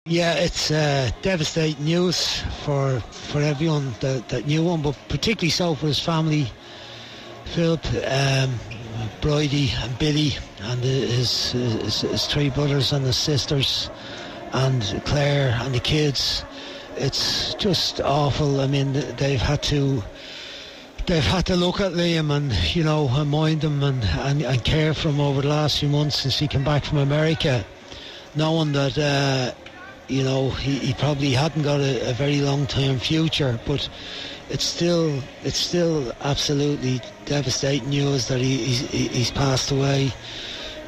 Yeah, it's devastating news for everyone that knew him, but particularly so for his family, Philip, Bridie and Billy, and his three brothers and his sisters, and Claire and the kids. It's just awful. I mean, they've had to look at Liam and mind him and care for him over the last few months since he came back from America, knowing that he probably hadn't got a very long term future, but it's still absolutely devastating news that he's passed away.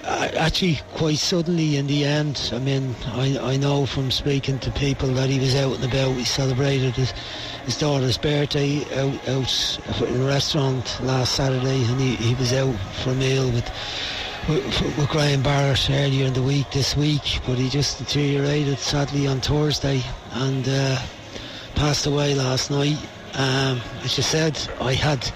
Actually, quite suddenly in the end. I mean, I know from speaking to people that he was out and about. He celebrated his daughter's birthday out in a restaurant last Saturday, and he was out for a meal with Graham Barrett earlier in the week this week, but he just deteriorated sadly on Thursday and passed away last night. As you said, I had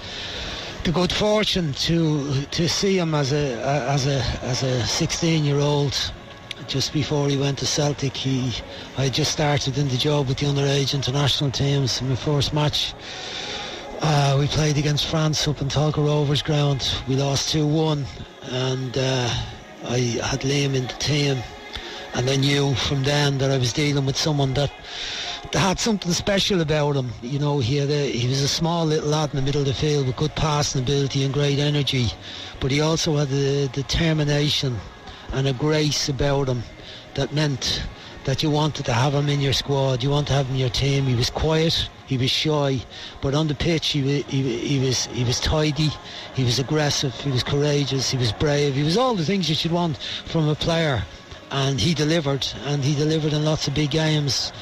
the good fortune to see him as a 16-year-old just before he went to Celtic. I had just started in the job with the underage international teams. In my first match, we played against France up in Tolka Rovers ground. We lost 2-1, and I had Liam in the team, and I knew from then that I was dealing with someone that had something special about him. He was a small little lad in the middle of the field with good passing ability and great energy, but he also had the determination and a grace about him that meant that you wanted to have him in your squad, you wanted to have him in your team. He was quiet, he was shy, but on the pitch he was tidy, he was aggressive, he was courageous, he was brave, he was all the things you should want from a player, and he delivered in lots of big games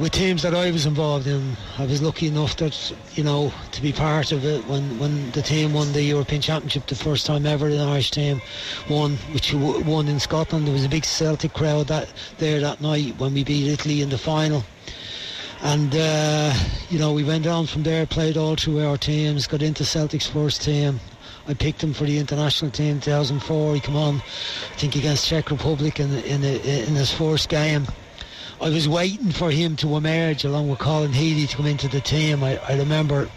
with teams that I was involved in. I was lucky enough that to be part of it when the team won the European Championship, the first time ever an Irish team won in Scotland. There was a big Celtic crowd there that night when we beat Italy in the final, and we went on from there, played all through our teams, got into Celtic's first team. I picked him for the international team in 2004. He came on, I think, against Czech Republic in his first game. I was waiting for him to emerge along with Colin Healy to come into the team. I remember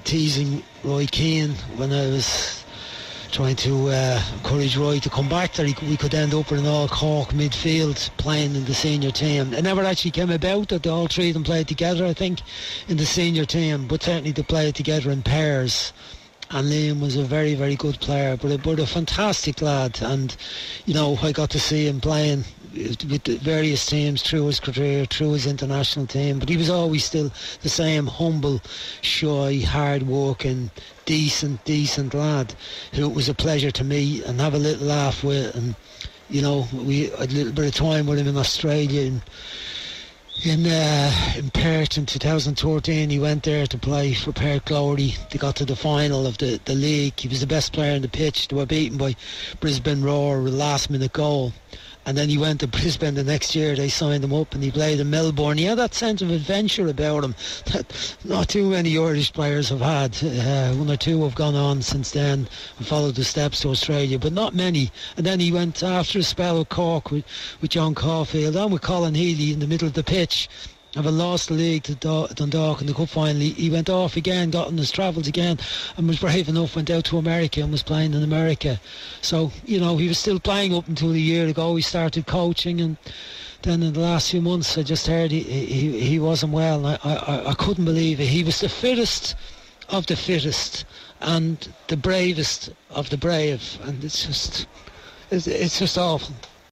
teasing Roy Keane when I was trying to encourage Roy to come back, that we could end up with an all-Cork midfield playing in the senior team. It never actually came about that all three of them played together, I think, in the senior team, but certainly they played together in pairs. And Liam was a very, very good player, but a fantastic lad. And I got to see him playing with the various teams through his career, through his international team, but he was always still the same humble, shy, hard-working, decent lad who it was a pleasure to meet and have a little laugh with. And we had a little bit of time with him in Australia, in Perth in 2013. He went there to play for Perth Glory. They got to the final of the league. He was the best player on the pitch. They were beaten by Brisbane Roar with a last minute goal, and then he went to Brisbane the next year. They signed him up and he played in Melbourne. He had that sense of adventure about him that not too many Irish players have had. One or two have gone on since then and followed the steps to Australia, but not many. And then he went, after a spell at Cork with John Caulfield and with Colin Healy in the middle of the pitch, having lost the league to Dundalk in the cup final, he went off again, got on his travels again, and was brave enough, went out to America and was playing in America. So he was still playing up until a year ago. He started coaching, and then in the last few months I just heard he wasn't well, and I couldn't believe it. He was the fittest of the fittest and the bravest of the brave, and it's just awful.